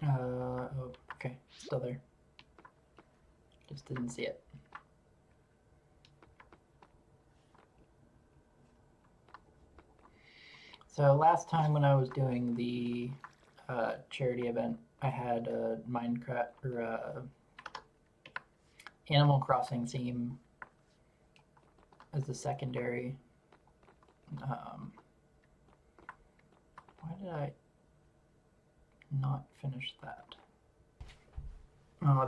Oh, okay, still there. Just didn't see it. So last time when I was doing the charity event, I had a Minecraft or Animal Crossing theme as the secondary. Why did I not finish that?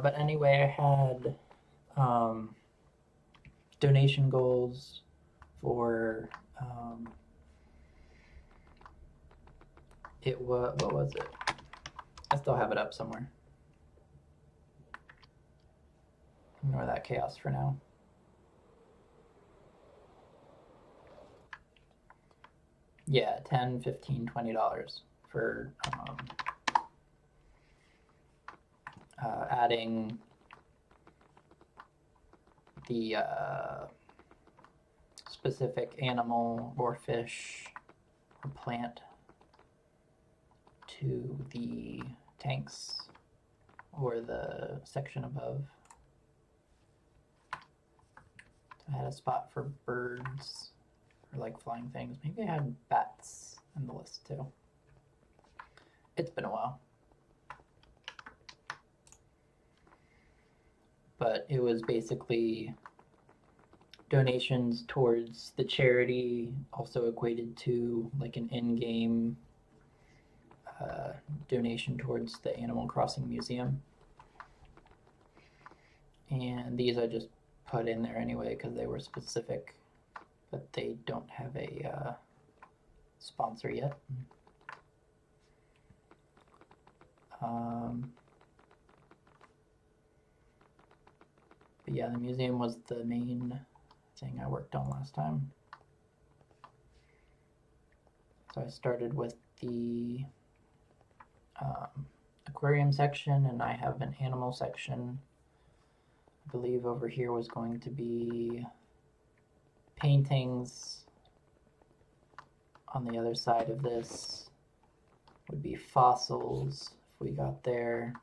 But anyway, I had donation goals for it was, what was it? I still have it up somewhere. Ignore that chaos for now. Yeah, $10, $15, $20 for adding the specific animal or fish or plant to the tanks or the section above. I had a spot for birds or like flying things. Maybe I had bats in the list too. It's been a while. But it was basically donations towards the charity, also equated to like an in-game donation towards the Animal Crossing Museum. And these I just put in there anyway because they were specific, but they don't have a sponsor yet. But yeah, the museum was the main thing I worked on last time. So I started with the aquarium section, and I have an animal section. I believe over here was going to be paintings. On the other side of this would be fossils, if we got there.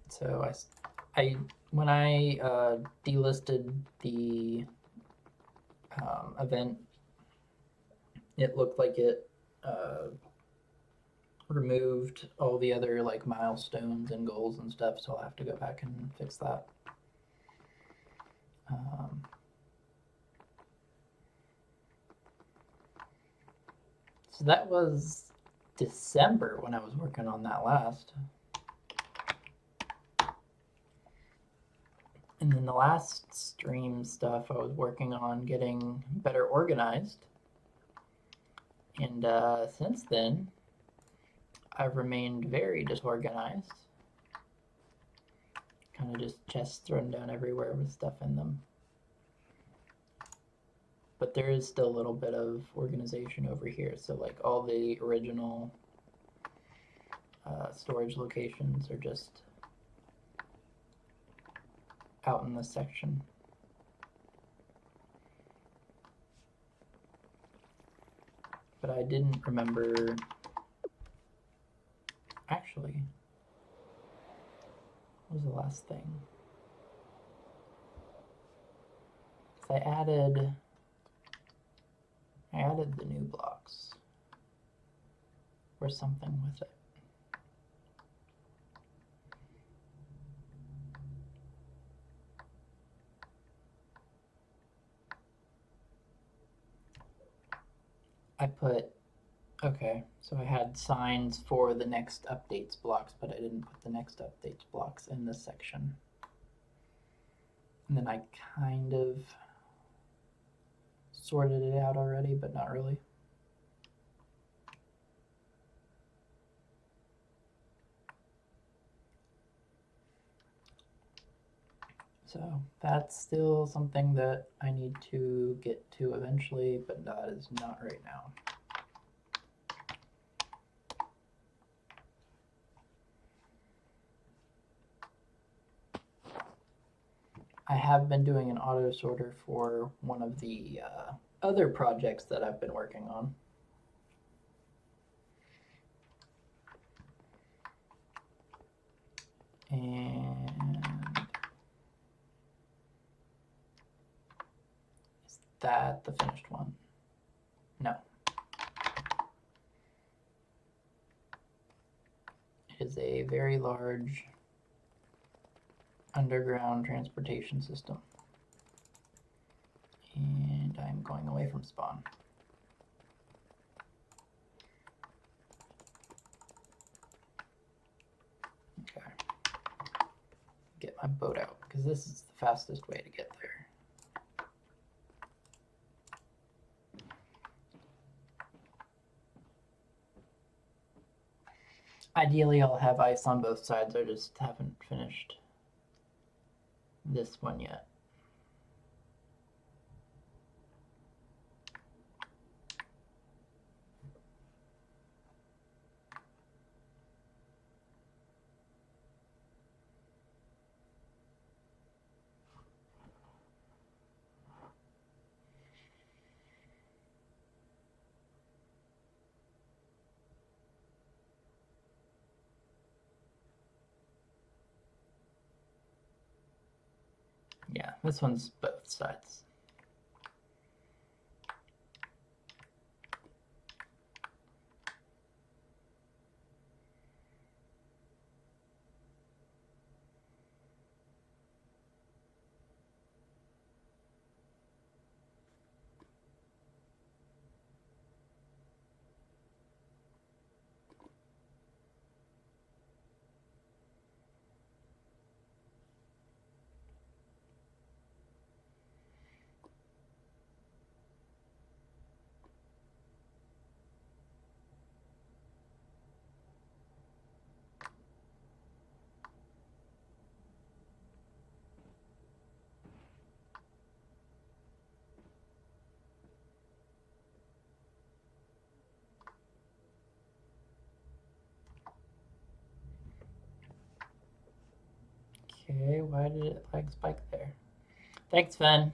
So I when I delisted the event, it looked like it removed all the other like milestones and goals and stuff, so I'll have to go back and fix that. So that was December when I was working on that last. And then the last stream stuff I was working on getting better organized. And since then, I've remained very disorganized. Kind of just chests thrown down everywhere with stuff in them. But there is still a little bit of organization over here. So like all the original storage locations are just out in this section. But I didn't remember, actually, what was the last thing? I added the new blocks or something with it. I put, okay, so I had signs for the next updates blocks, but I didn't put the next updates blocks in this section. And then I kind of sorted it out already, but not really. So that's still something that I need to get to eventually, but that is not right now. I have been doing an auto sorter for one of the other projects that I've been working on. And is that the finished one? No. It is a very large underground transportation system. And I'm going away from spawn. Okay. Get my boat out, because this is the fastest way to get there. Ideally, I'll have ice on both sides. I just haven't finished this one yet. Yeah, this one's both sides. Okay, why did it lag spike there? Thanks, Fen.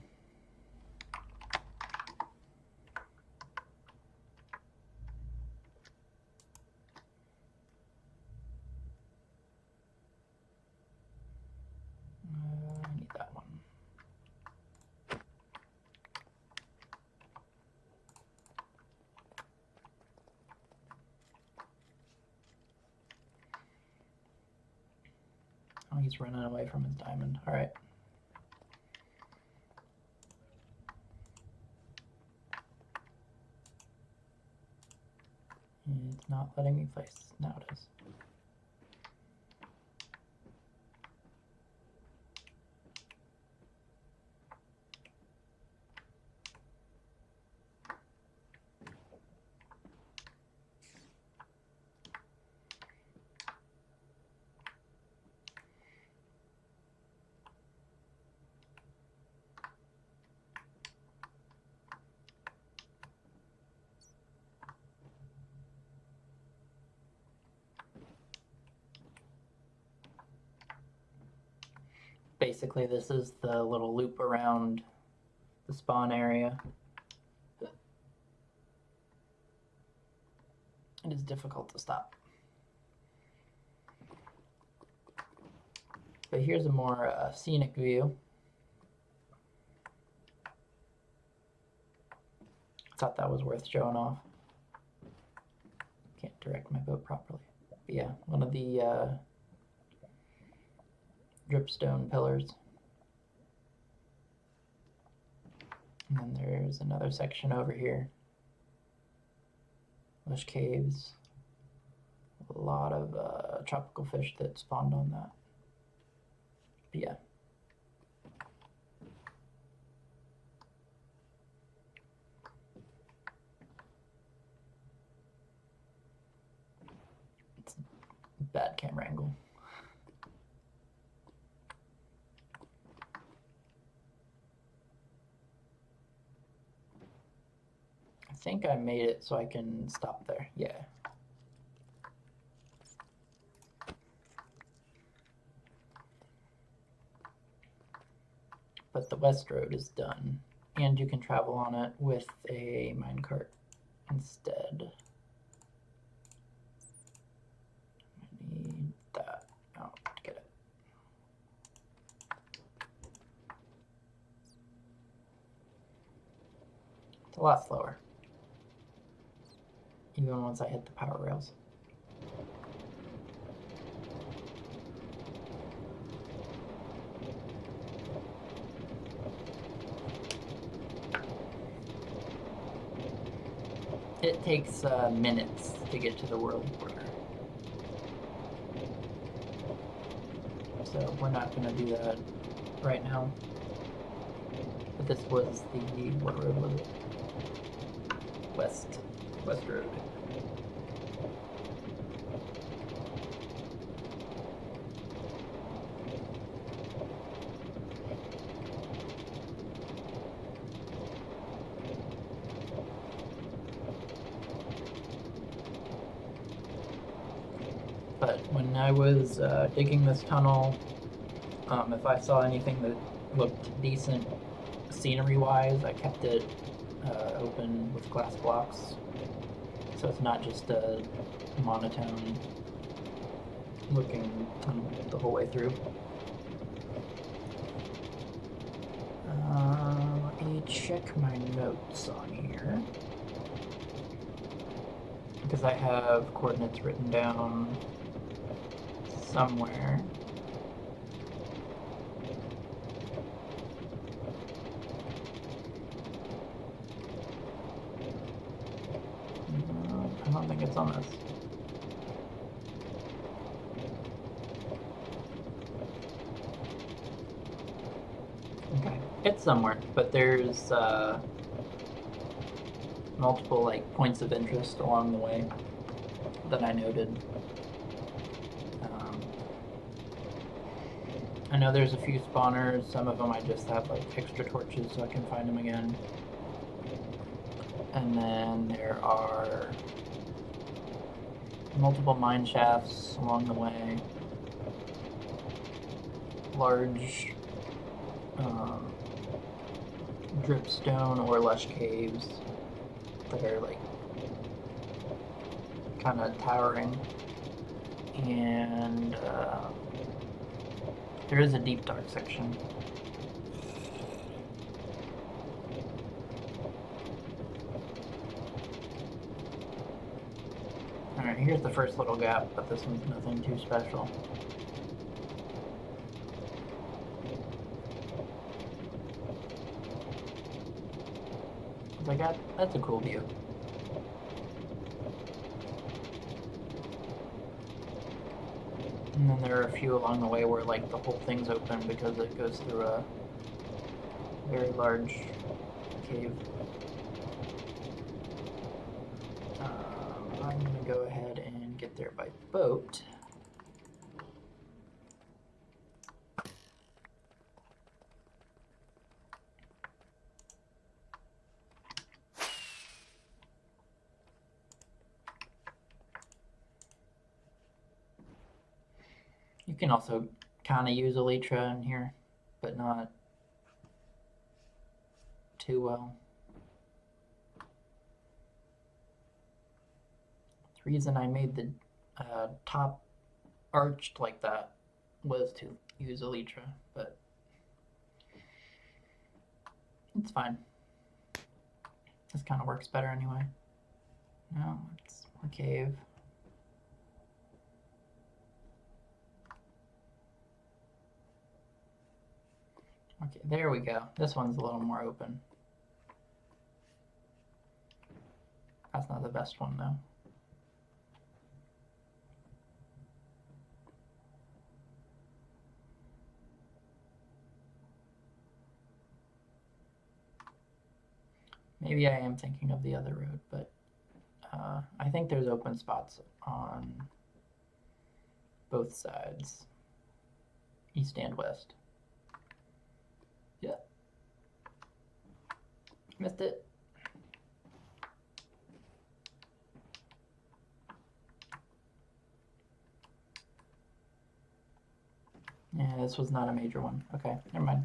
I need that one. Oh, he's running away from his diamond. All right. It's not letting me place. Now it is. Basically, this is the little loop around the spawn area. It is difficult to stop. But here's a more scenic view. Thought that was worth showing off. Can't direct my boat properly. But yeah, one of the dripstone pillars. And then there's another section over here. Lush caves. A lot of tropical fish that spawned on that. But yeah. It's a bad camera angle. I think I made it so I can stop there. Yeah. but the west road is done, and you can travel on it with a minecart instead. I need that. Oh, get it. It's a lot slower, even once I hit the power rails. It takes minutes to get to the world border. So we're not going to do that right now. But this was the, what road was it? West Road. But when I was digging this tunnel, if I saw anything that looked decent scenery-wise, I kept it open with glass blocks, so it's not just a monotone looking tunnel the whole way through. Let me check my notes on here, because I have coordinates written down somewhere. No, I don't think it's on this. Okay, it's somewhere, but there's multiple like points of interest along the way that I noted. I know there's a few spawners. Some of them I just have like extra torches so I can find them again. And then there are multiple mine shafts along the way. Large dripstone or lush caves that are like kind of towering. And there is a deep dark section. Alright, here's the first little gap, but this one's nothing too special. That's a cool view. And then there are a few along the way where like the whole thing's open because it goes through a very large cave. I'm gonna go ahead and get there by boat. You can also kind of use elytra in here, but not too well. The reason I made the top arched like that was to use elytra, but it's fine. This kind of works better anyway. No, it's more cave. Okay, there we go. This one's a little more open. That's not the best one though. Maybe I am thinking of the other road, but I think there's open spots on both sides, east and west. Yeah. Missed it. Yeah, this was not a major one. Okay, never mind.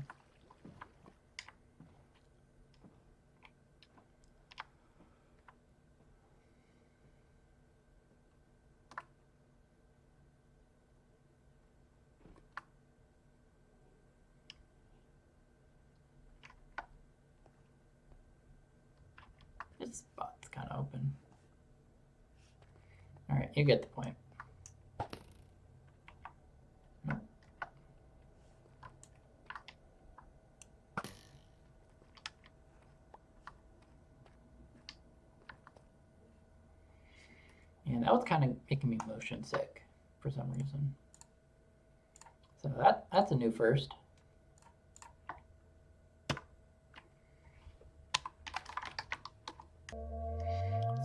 This spot's kind of open. All right, you get the point. And that was kind of making me motion sick for some reason. So that's a new first.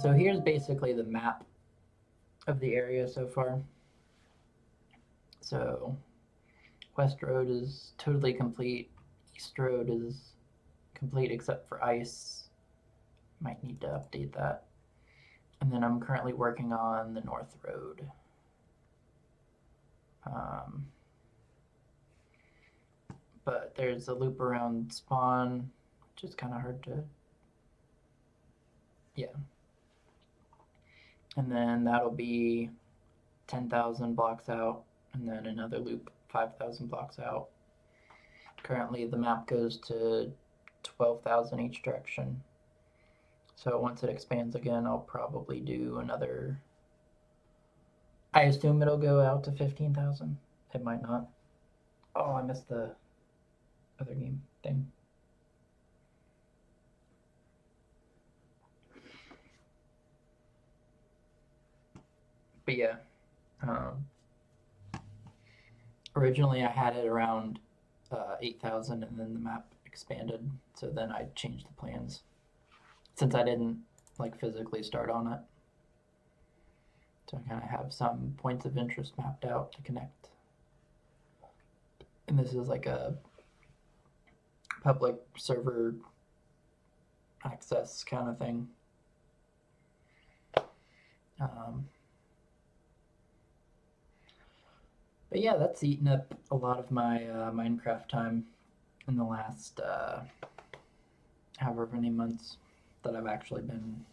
So here's basically the map of the area so far. So West Road is totally complete. East Road is complete except for ice. Might need to update that. And then I'm currently working on the North Road. But there's a loop around Spawn, which is kind of hard to... Yeah. And then that'll be 10,000 blocks out, and then another loop 5,000 blocks out. Currently the map goes to 12,000 each direction. So once it expands again, I'll probably do another... I assume it'll go out to 15,000. It might not. Oh, I missed the other game thing. But yeah, originally I had it around 8,000, and then the map expanded, so then I changed the plans since I didn't like physically start on it. So I kind of have some points of interest mapped out to connect. And this is like a public server access kind of thing. But yeah, that's eaten up a lot of my Minecraft time in the last however many months that I've actually been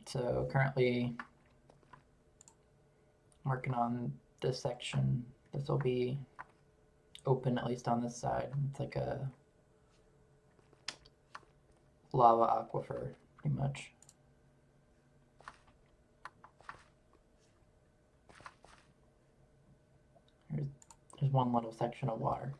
so currently I'm working on this section. This will be open, at least on this side. It's like a lava aquifer, pretty much. There's one little section of water.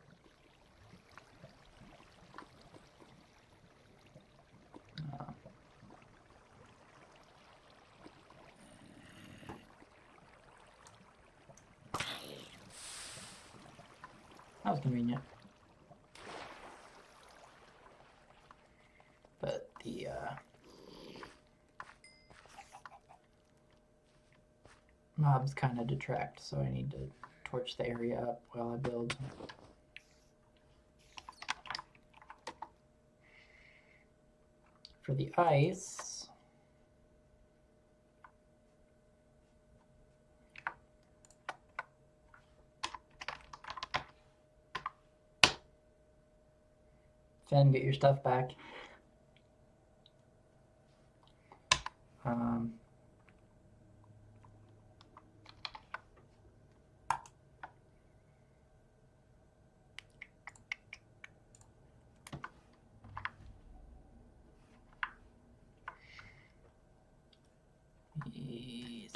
That was convenient. But the mobs kind of detract, so I need to torch the area up while I build. For the ice, Fen, get your stuff back.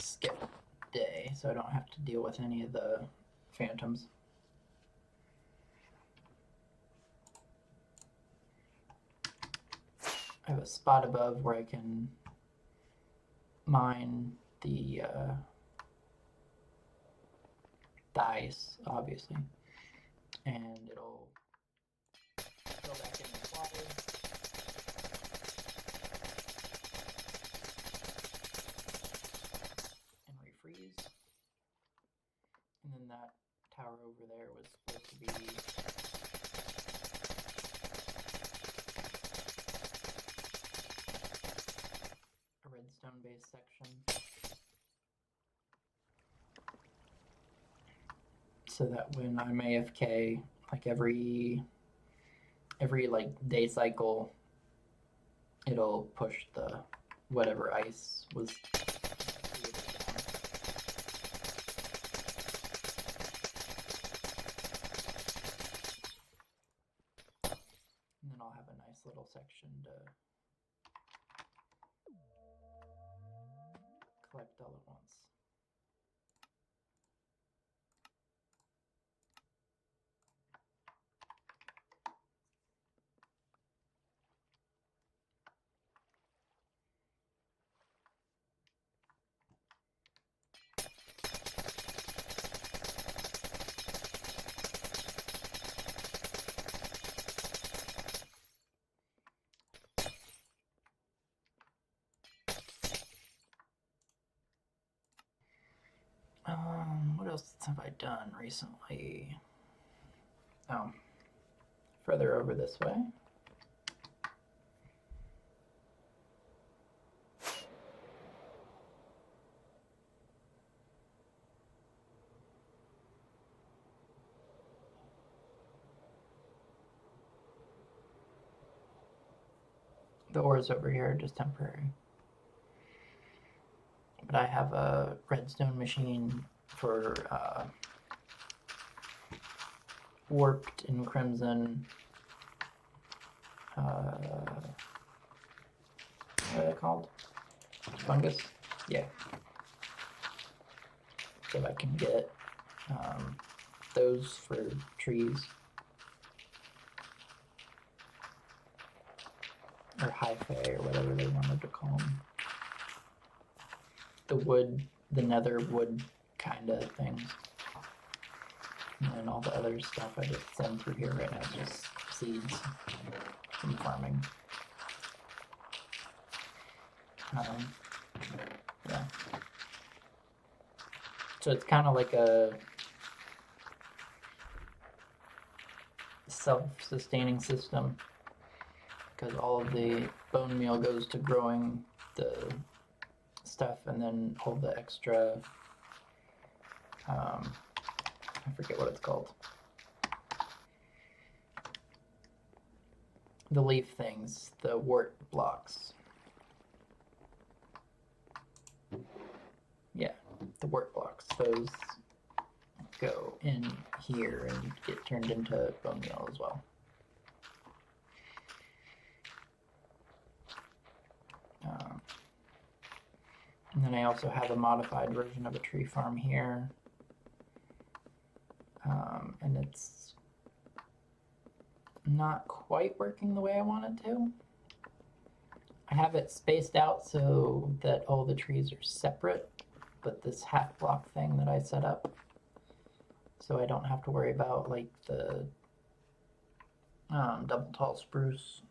Skip day, so I don't have to deal with any of the phantoms. I have a spot above where I can mine the ice, obviously, and it'll go back in the water. And refreeze. And then that tower over there was supposed to be a redstone based section. So that when I'm AFK, like every like day cycle, it'll push the whatever ice was created down. have I done recently? Oh, further over this way. The ores over here are just temporary. But I have a redstone machine for warped and crimson. What are they called? Fungus? Yeah. So I can get those for trees. Or hi-fi or whatever they wanted to call them. The wood, the nether wood kind of things. And then all the other stuff I just send through here right now is just seeds from farming. Yeah. So it's kind of like a self-sustaining system, because all of the bone meal goes to growing the stuff, and then all the extra, I forget what it's called. The leaf things, the wart blocks. Yeah, the wart blocks. Those go in here and get turned into bone meal as well. And then I also have a modified version of a tree farm here. And it's not quite working the way I want it to. I have it spaced out so that all the trees are separate, but this half block thing that I set up, so I don't have to worry about like the double tall spruce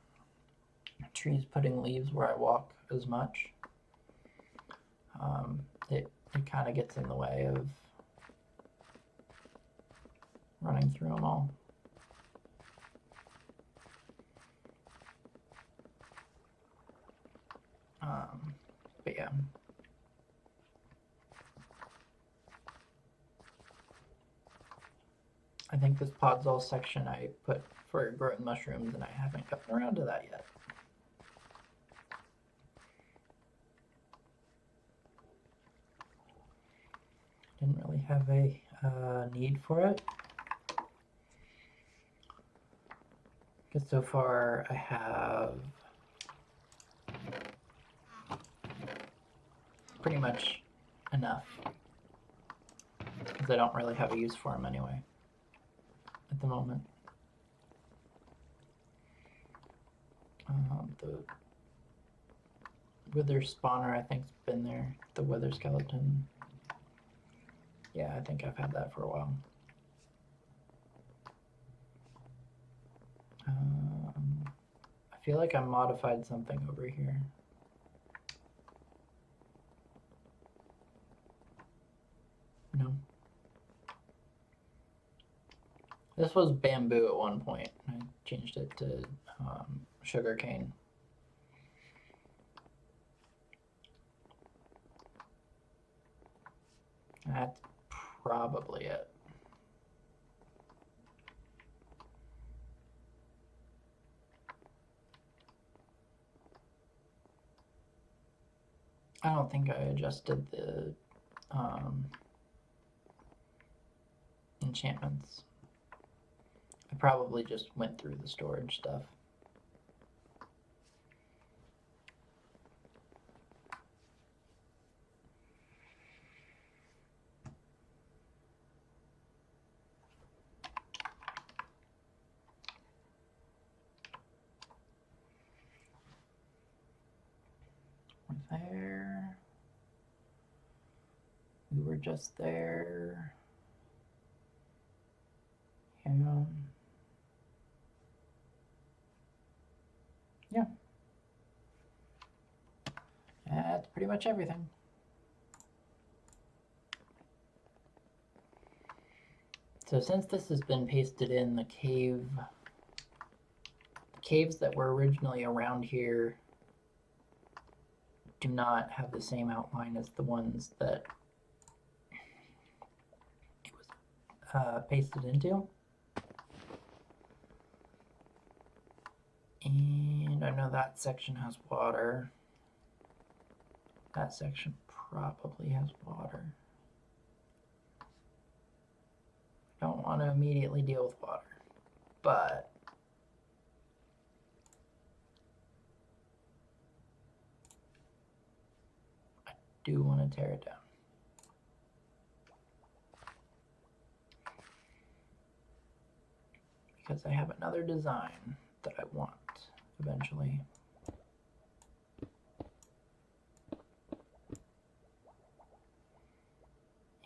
trees putting leaves where I walk as much. It kind of gets in the way of running through them all. But yeah. I think this Podzol section I put for growing mushrooms, and I haven't gotten around to that yet. Didn't really have a need for it. Because so far I have pretty much enough. Because I don't really have a use for them anyway at the moment. The wither spawner I think's been there. The wither skeleton. Yeah, I think I've had that for a while. I feel like I modified something over here. No. This was bamboo at one point. I changed it to sugarcane. That's probably it. I don't think I adjusted the enchantments. I probably just went through the storage stuff. We're there. We were just there. Yeah. That's pretty much everything. So since this has been pasted in, the caves that were originally around here do not have the same outline as the ones that it was pasted into. And I know that section has water. That section probably has water. I don't want to immediately deal with water, but I do want to tear it down. Because I have another design that I want eventually.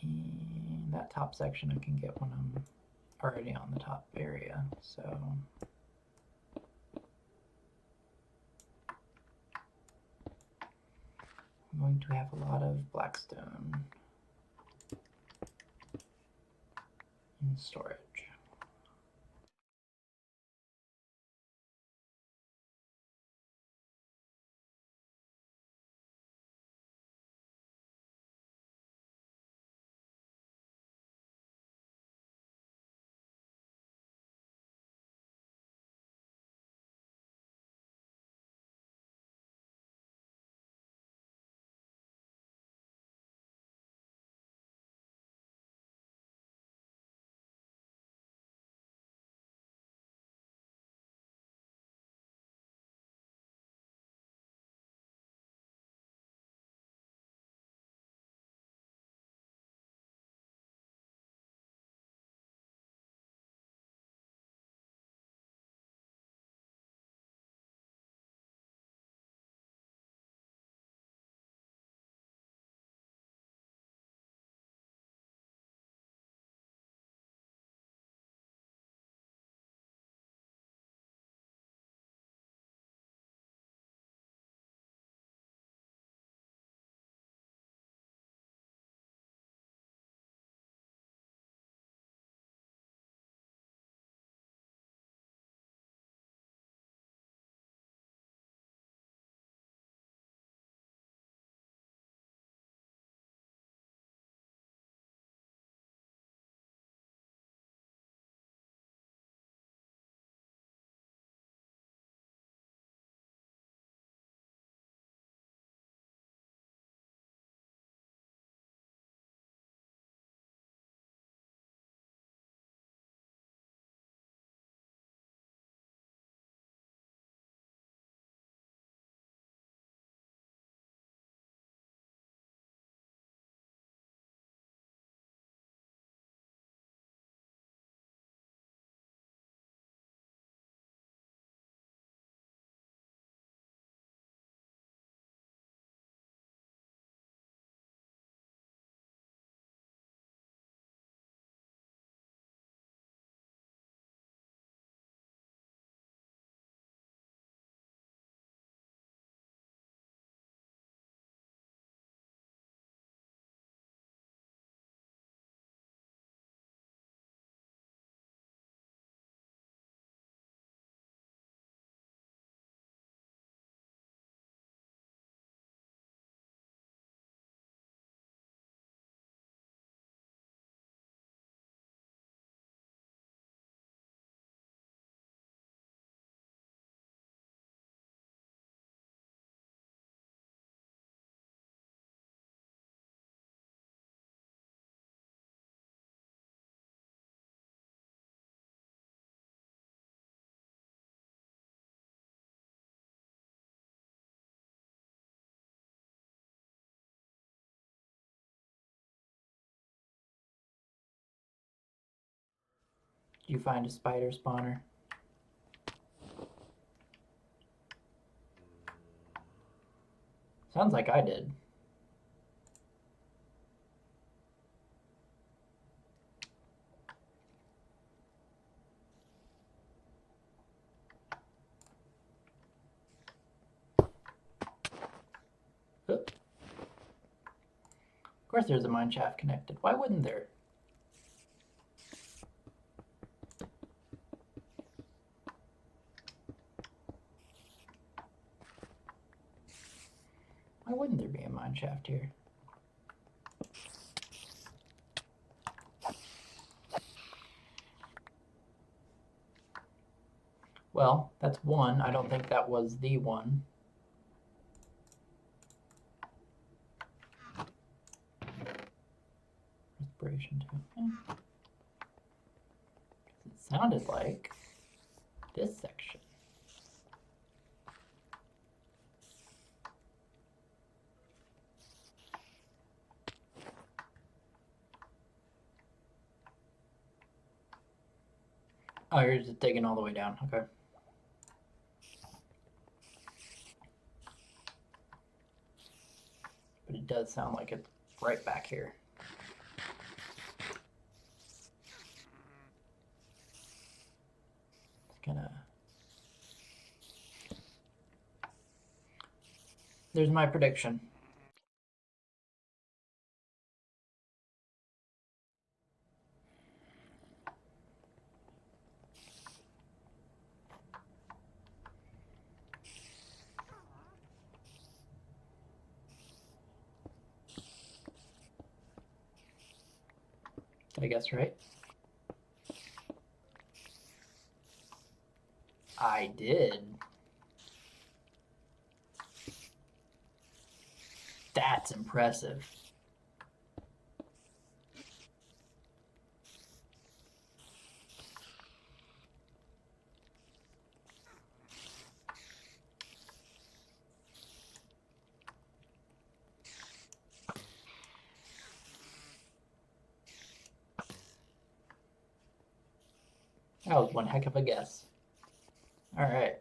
And that top section I can get when I'm already on the top area, so I'm going to have a lot of blackstone in storage. Do you find a spider spawner? Sounds like I did. Of course there's a mine shaft connected. Why wouldn't there? Why wouldn't there be a mine shaft here? Well, that's one. I don't think that was the one. Respiration too. It sounded like this section. Oh, you're just digging all the way down. Okay. But it does sound like it's right back here. It's gonna... There's my prediction. Did I guess right? I did. That's impressive. That was one heck of a guess. All right.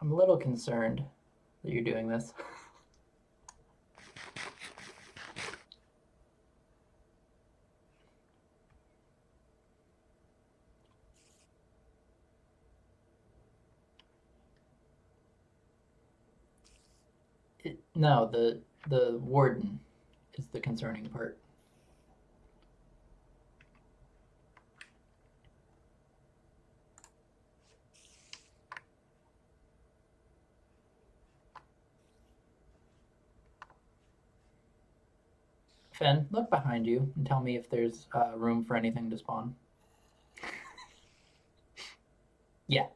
I'm a little concerned that you're doing this. No, the warden is the concerning part. Fen, look behind you and tell me if there's room for anything to spawn. Yeah.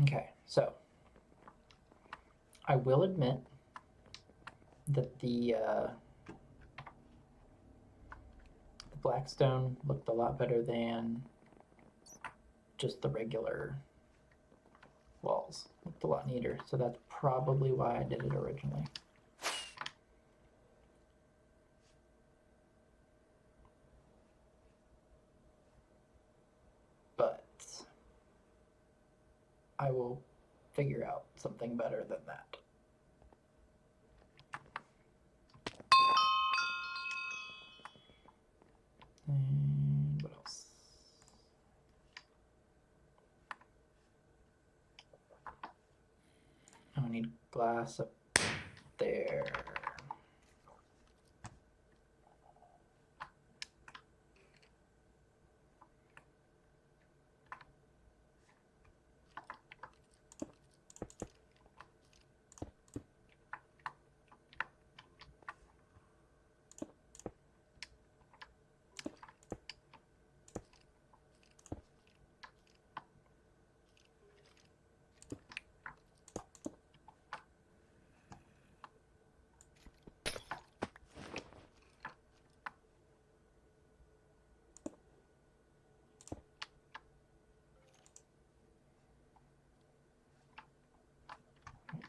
Okay, so I will admit that the Blackstone looked a lot better than just the regular walls. Looked a lot neater, so that's probably why I did it originally. But I will figure out something better than that. And what else? glass up there.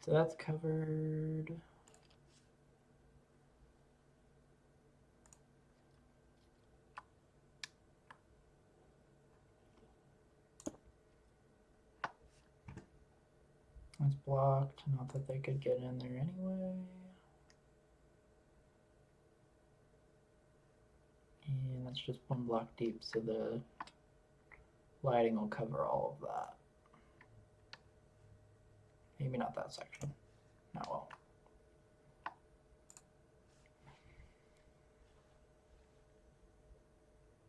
So that's covered. That's blocked, not that they could get in there anyway. And that's just one block deep, so the lighting will cover all of that. Maybe not that section. Not well.